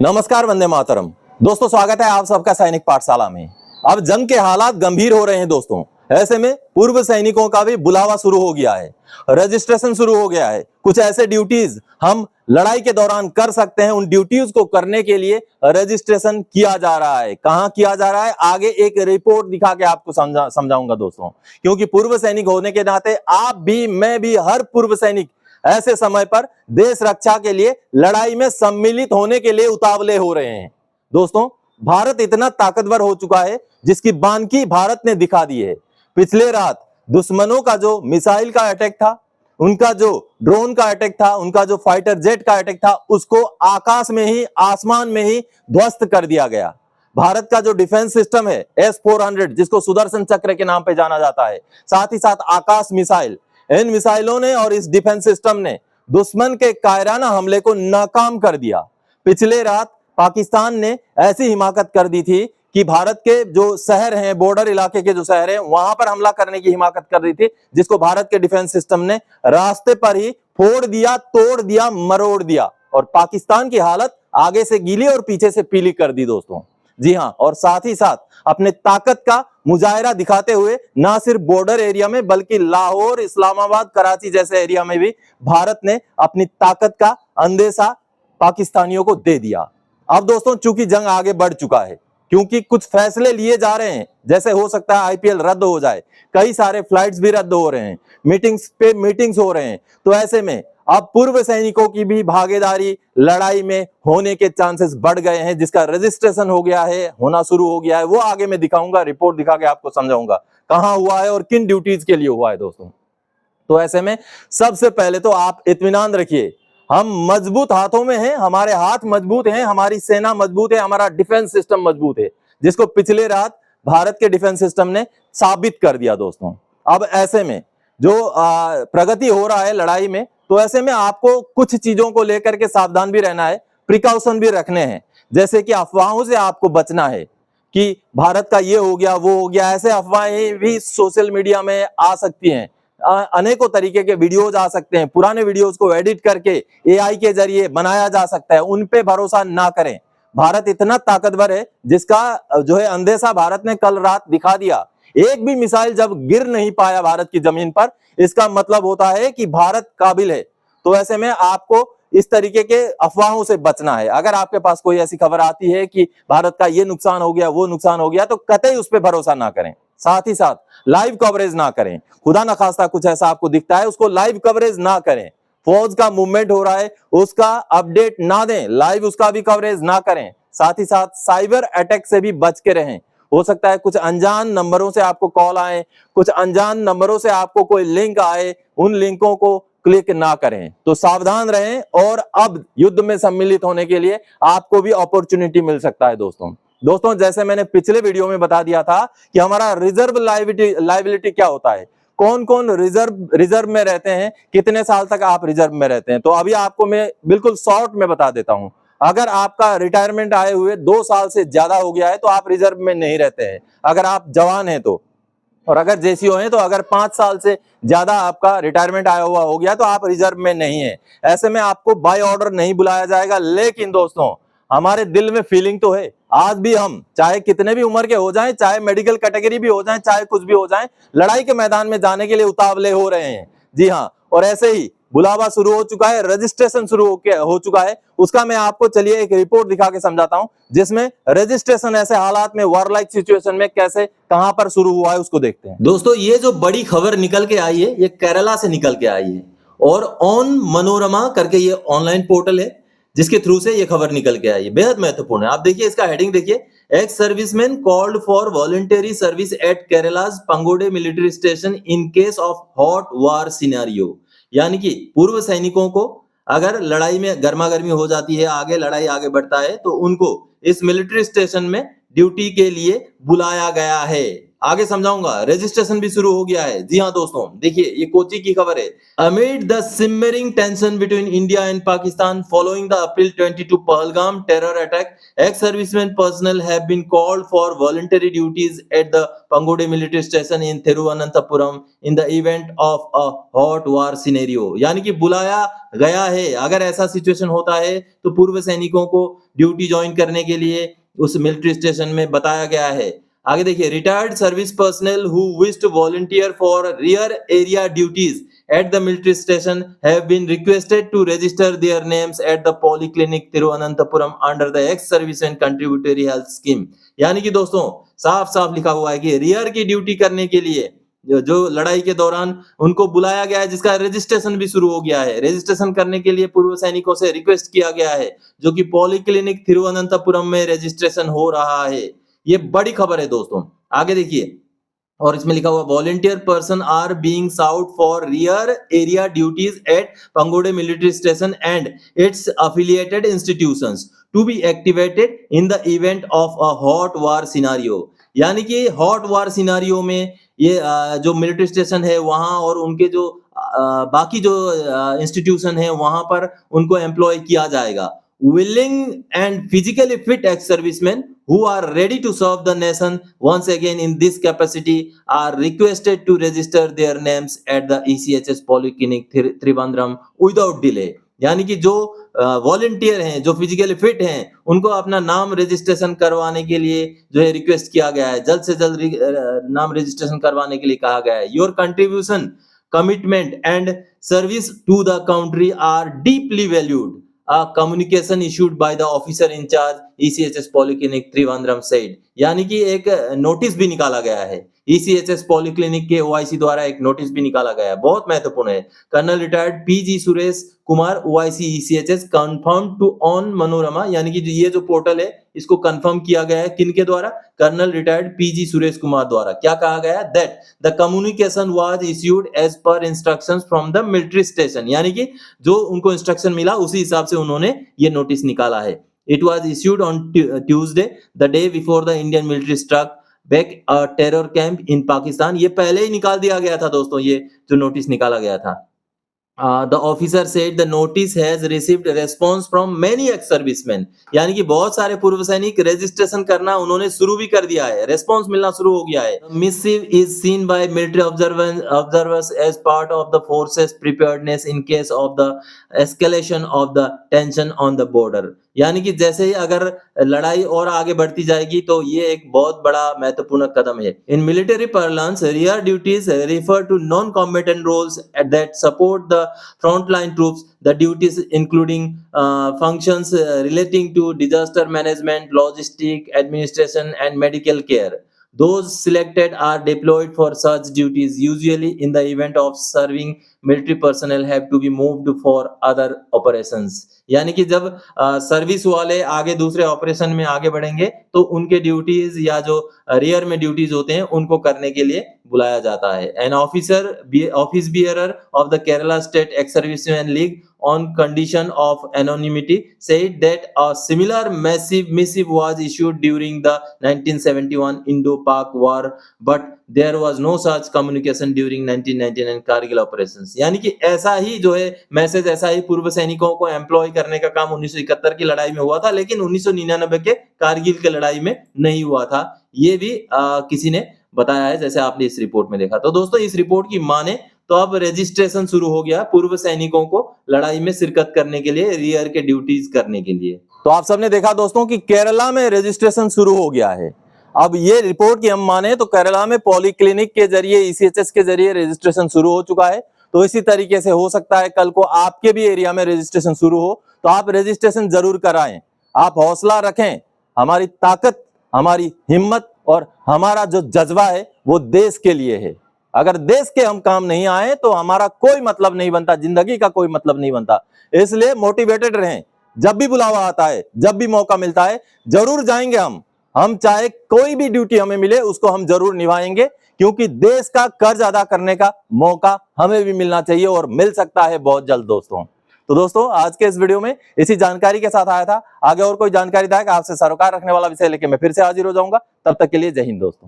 नमस्कार, वंदे मातरम। दोस्तों, स्वागत है आप सबका सैनिक पाठशाला में। अब जंग के हालात गंभीर हो रहे हैं दोस्तों। ऐसे में पूर्व सैनिकों का भी बुलावा शुरू हो गया है, रजिस्ट्रेशन शुरू हो गया है। कुछ ऐसे ड्यूटीज हम लड़ाई के दौरान कर सकते हैं, उन ड्यूटीज को करने के लिए रजिस्ट्रेशन किया जा रहा है। कहां किया जा रहा है, आगे एक रिपोर्ट दिखा के आपको समझाऊंगा दोस्तों। क्योंकि पूर्व सैनिक होने के नाते आप भी, मैं भी, हर पूर्व सैनिक ऐसे समय पर देश रक्षा के लिए लड़ाई में सम्मिलित होने के लिए उतावले हो रहे हैं। दोस्तों, भारत इतना ताकतवर हो चुका है जिसकी बानगी भारत ने दिखा दी है। पिछले रात दुश्मनों का जो मिसाइल का अटैक था, उनका जो ड्रोन का अटैक था, उनका जो फाइटर जेट का अटैक था, उसको आकाश में ही, आसमान में ही ध्वस्त कर दिया गया। भारत का जो डिफेंस सिस्टम है S-400, जिसको सुदर्शन चक्र के नाम पे जाना जाता है, साथ ही साथ आकाश मिसाइल, इन मिसाइलों ने और इस डिफेंस सिस्टम ने दुश्मन के कायराना हमले को नाकाम कर दिया। पिछले रात पाकिस्तान ने ऐसी हिमाकत कर दी थी कि भारत के जो शहर हैं, बॉर्डर इलाके के जो शहर हैं, वहां पर हमला करने की हिमाकत कर दी थी, जिसको भारत के डिफेंस सिस्टम ने रास्ते पर ही फोड़ दिया, तोड़ दिया, मरोड़ दिया और पाकिस्तान की हालत आगे से गीली और पीछे से पीली कर दी दोस्तों। जी हां, और साथ ही साथ अपने ताकत का मुजाहिरा दिखाते हुए ना सिर्फ बॉर्डर एरिया में बल्कि लाहौर, इस्लामाबाद, कराची जैसे एरिया में भी भारत ने अपनी ताकत का अंदेशा पाकिस्तानियों को दे दिया। अब दोस्तों, चूंकि जंग आगे बढ़ चुका है, क्योंकि कुछ फैसले लिए जा रहे हैं, जैसे हो सकता है IPL रद्द हो जाए, कई सारे फ्लाइट्स भी रद्द हो रहे हैं, मीटिंग्स पे मीटिंग्स हो रहे हैं, तो ऐसे में अब पूर्व सैनिकों की भी भागीदारी लड़ाई में होने के चांसेस बढ़ गए हैं, जिसका रजिस्ट्रेशन हो गया है, होना शुरू हो गया है। वो आगे मैं दिखाऊंगा, रिपोर्ट दिखा के आपको समझाऊंगा कहां हुआ है और किन ड्यूटीज के लिए हुआ है दोस्तों। तो ऐसे में सबसे पहले तो आप इत्मीनान रखिए, हम मजबूत हाथों में हैं, हमारे हाथ मजबूत हैं, हमारी सेना मजबूत है, हमारा डिफेंस सिस्टम मजबूत है, जिसको पिछले रात भारत के डिफेंस सिस्टम ने साबित कर दिया दोस्तों। अब ऐसे में जो प्रगति हो रहा है लड़ाई में, तो ऐसे में आपको कुछ चीजों को लेकर के सावधान भी रहना है, प्रिकॉशन भी रखने हैं। जैसे कि अफवाहों से आपको बचना है कि भारत का ये हो गया, वो हो गया। ऐसे अफवाहें भी सोशल मीडिया में आ सकती हैं, अनेकों तरीके के वीडियोज आ सकते हैं, पुराने वीडियोज को एडिट करके AI के जरिए बनाया जा सकता है, उन पे भरोसा ना करें। भारत इतना ताकतवर है जिसका जो है अंदेशा भारत ने कल रात दिखा दिया। एक भी मिसाइल जब गिर नहीं पाया भारत की जमीन पर, इसका मतलब होता है कि भारत काबिल है। तो ऐसे में आपको इस तरीके के अफवाहों से बचना है। अगर आपके पास कोई ऐसी खबर आती है कि भारत का ये नुकसान हो गया, वो नुकसान हो गया, तो कतई उस पर भरोसा ना करें। साथ ही साथ लाइव कवरेज ना करें। खुदा न खास्ता कुछ ऐसा आपको दिखता है, उसको लाइव कवरेज ना करें। फौज का मूवमेंट हो रहा है, उसका अपडेट ना दें, लाइव उसका भी कवरेज ना करें। साथ ही साथ साइबर अटैक से भी बच के रहें। हो सकता है कुछ अनजान नंबरों से आपको कॉल आए, कुछ अनजान नंबरों से आपको कोई लिंक आए, उन लिंकों को क्लिक ना करें। तो सावधान रहें, और अब युद्ध में सम्मिलित होने के लिए आपको भी अपॉर्चुनिटी मिल सकता है दोस्तों। जैसे मैंने पिछले वीडियो में बता दिया था कि हमारा रिजर्व लायबिलिटी क्या होता है, कौन कौन रिजर्व में रहते हैं, कितने साल तक आप रिजर्व में रहते हैं। तो अभी आपको मैं बिल्कुल शॉर्ट में बता देता हूं। अगर आपका रिटायरमेंट आए हुए 2 साल से ज्यादा हो गया है तो आप रिजर्व में नहीं रहते हैं, अगर आप जवान हैं तो। और अगर JCO हैं तो अगर 5 साल से ज्यादा आपका रिटायरमेंट आया हुआ हो गया तो आप रिजर्व में नहीं है। ऐसे में आपको बाय ऑर्डर नहीं बुलाया जाएगा। लेकिन दोस्तों, हमारे दिल में फीलिंग तो है, आज भी हम चाहे कितने भी उम्र के हो जाएं, चाहे मेडिकल कैटेगरी भी हो जाएं, चाहे कुछ भी हो जाएं, लड़ाई के मैदान में जाने के लिए उतावले हो रहे हैं। जी हाँ, और ऐसे ही बुलावा शुरू हो चुका है, रजिस्ट्रेशन शुरू हो चुका है। उसका मैं आपको चलिए एक रिपोर्ट दिखा के समझाता हूं, जिसमें रजिस्ट्रेशन ऐसे हालात में, वॉर लाइक सिचुएशन में कैसे, कहां पर शुरू हुआ है, उसको देखते हैं। दोस्तों, ये जो बड़ी खबर निकल के आई है, ये केरला से निकल के आई है, और ऑन मनोरमा करके ये ऑनलाइन पोर्टल है जिसके थ्रू से ये खबर निकल के आई है। बेहद महत्वपूर्ण है। आप देखिए इसका हेडिंग देखिए, ex serviceman called for voluntary service at Kerala's Pangode military station in case of hot war scenario. यानी कि पूर्व सैनिकों को अगर लड़ाई में गर्मा गर्मी हो जाती है, आगे लड़ाई आगे बढ़ता है, तो उनको इस मिलिट्री स्टेशन में ड्यूटी के लिए बुलाया गया है। आगे समझाऊंगा। रजिस्ट्रेशन भी शुरू हो गया है। जी हाँ दोस्तों, देखिए ये कोची की खबर है। Amid the simmering tension between India and Pakistan following the April 22 Pahalgam terror attack, ex-servicemen personnel have been called for voluntary duties at the Pangode military station in Thiruvananthapuram in the event of a hot war scenario। यानी कि बुलाया गया है, अगर ऐसा situation होता है तो पूर्व सैनिकों को ड्यूटी ज्वाइन करने के लिए उस मिलिट्री स्टेशन में बताया गया है। आगे देखिए, retired service personnel who wish to volunteer for rear area duties at the military station have been requested to register their names at the polyclinic Thiruvananthapuram under the ex-servicemen contributory health scheme। यानी कि दोस्तों साफ साफ लिखा हुआ है कि rear की ड्यूटी करने के लिए जो लड़ाई के दौरान उनको बुलाया गया है, जिसका रजिस्ट्रेशन भी शुरू हो गया है। रजिस्ट्रेशन करने के लिए पूर्व सैनिकों से रिक्वेस्ट किया गया है, जो कि पॉलीक्लिनिक थिरुवनंतपुरम में रजिस्ट्रेशन हो रहा है। ये बड़ी खबर है दोस्तों। आगे देखिए, और इसमें लिखा हुआ volunteer person are being sought for rear area duties at Pangode military station and its affiliated institutions to be activated in the event of a hot war scenario. यानी कि हॉट वार सिनारियो में ये जो मिलिट्री स्टेशन है वहां और उनके जो बाकी जो इंस्टीट्यूशन है वहां पर उनको एम्प्लॉय किया जाएगा। willing and physically fit ex-servicemen who are ready to serve the nation once again in this capacity are requested to register their names at the ECHS Polyclinic Trivandrum without delay। यानी कि जो volunteer हैं, जो physically fit हैं, उनको अपना नाम registration करवाने के लिए जो है रिक्वेस्ट किया गया है, जल्द से जल्द नाम रजिस्ट्रेशन करवाने के लिए कहा गया है। Your contribution, commitment and service to the country are deeply valued, a communication issued by the officer in charge ECHS Polyclinic Trivandrum said। यानी कि एक नोटिस भी निकाला गया है, ECHS पॉलीक्लिनिक के OIC द्वारा एक नोटिस भी निकाला गया है, बहुत महत्वपूर्ण है। Colonel retired PG Suresh Kumar OIC ECHS confirm to on Manorama. यानी कि ये जो पोर्टल है इसको कंफर्म किया गया है किनके द्वारा? Colonel retired PG Suresh Kumar द्वारा। क्या कहा गया? That the communication was issued as per instructions from the military station. यानी कि जो उनको इंस्ट्रक्शन मिला उसी हिसाब से उन्होंने ये नोटिस निकाला है। It was issued on Tuesday, the day before the Indian military struck back a terror camp in Pakistan। ये पहले ही निकाल दिया गया था दोस्तों, ये जो नोटिस निकाला गया था। The officer said the notice has received a response from many ex-servicemen। यानी कि बहुत सारे पूर्व सैनिक रजिस्ट्रेशन करना उन्होंने शुरू भी कर दिया है, रेस्पॉन्स मिलना शुरू हो गया है। Missive is seen by military observers as part of the forces preparedness in case of the escalation of the tension on the border। यानी कि जैसे ही अगर लड़ाई और आगे बढ़ती जाएगी तो ये एक बहुत बड़ा महत्वपूर्ण कदम है। In military parlance, rear duties refer to non-combatant roles that support the frontline troops। The duties including functions relating to disaster management, logistic, administration, and medical care। Those selected are deployed for such duties। Usually in the event of serving, military personnel have to be moved for other operations। यानी कि जब service वाले आगे दूसरे operation में आगे बढ़ेंगे तो उनके ड्यूटीज या जो रियर में ड्यूटीज होते हैं उनको करने के लिए बुलाया जाता है। An office bearer of the Kerala state ex serviceman league on condition of anonymity said that a similar massive missive was issued during the 1971 Indo-Pak war, but there was no such communication during 1999 Kargil operations। यानी कि ऐसा ही जो है message, ऐसा ही पूर्व सैनिकों को employ करने का काम 1971 की लड़ाई में हुआ था, लेकिन 1999 के कारगिल के लड़ाई में नहीं हुआ था। ये भी किसी ने बताया है, जैसे आपने इस रिपोर्ट में देखा। तो दोस्तों इस रिपोर्ट की माने तो अब रजिस्ट्रेशन शुरू हो गया पूर्व सैनिकों को लड़ाई में शिरकत करने के लिए, रियर के ड्यूटीज करने के लिए। तो आप सबने देखा दोस्तों कि केरला में रजिस्ट्रेशन शुरू हो गया है। अब ये रिपोर्ट की हम माने तो केरला में पॉलीक्लिनिक के जरिए, ECHS के जरिए रजिस्ट्रेशन शुरू हो चुका है। तो इसी तरीके से हो सकता है कल को आपके भी एरिया में रजिस्ट्रेशन शुरू हो, तो आप रजिस्ट्रेशन जरूर कराएं। आप हौसला रखें। हमारी ताकत, हमारी हिम्मत और हमारा जो जज्बा है वो देश के लिए है। अगर देश के हम काम नहीं आए तो हमारा कोई मतलब नहीं बनता, जिंदगी का कोई मतलब नहीं बनता। इसलिए मोटिवेटेड रहें। जब भी बुलावा आता है, जब भी मौका मिलता है, जरूर जाएंगे हम चाहे कोई भी ड्यूटी हमें मिले उसको हम जरूर निभाएंगे, क्योंकि देश का कर्ज अदा करने का मौका हमें भी मिलना चाहिए और मिल सकता है बहुत जल्द दोस्तों। तो दोस्तों आज के इस वीडियो में इसी जानकारी के साथ आया था। आगे और कोई जानकारी दायक आपसे सरोकार रखने वाला विषय लेके मैं फिर से हाजिर हो जाऊंगा। तब तक के लिए जय हिंद दोस्तों।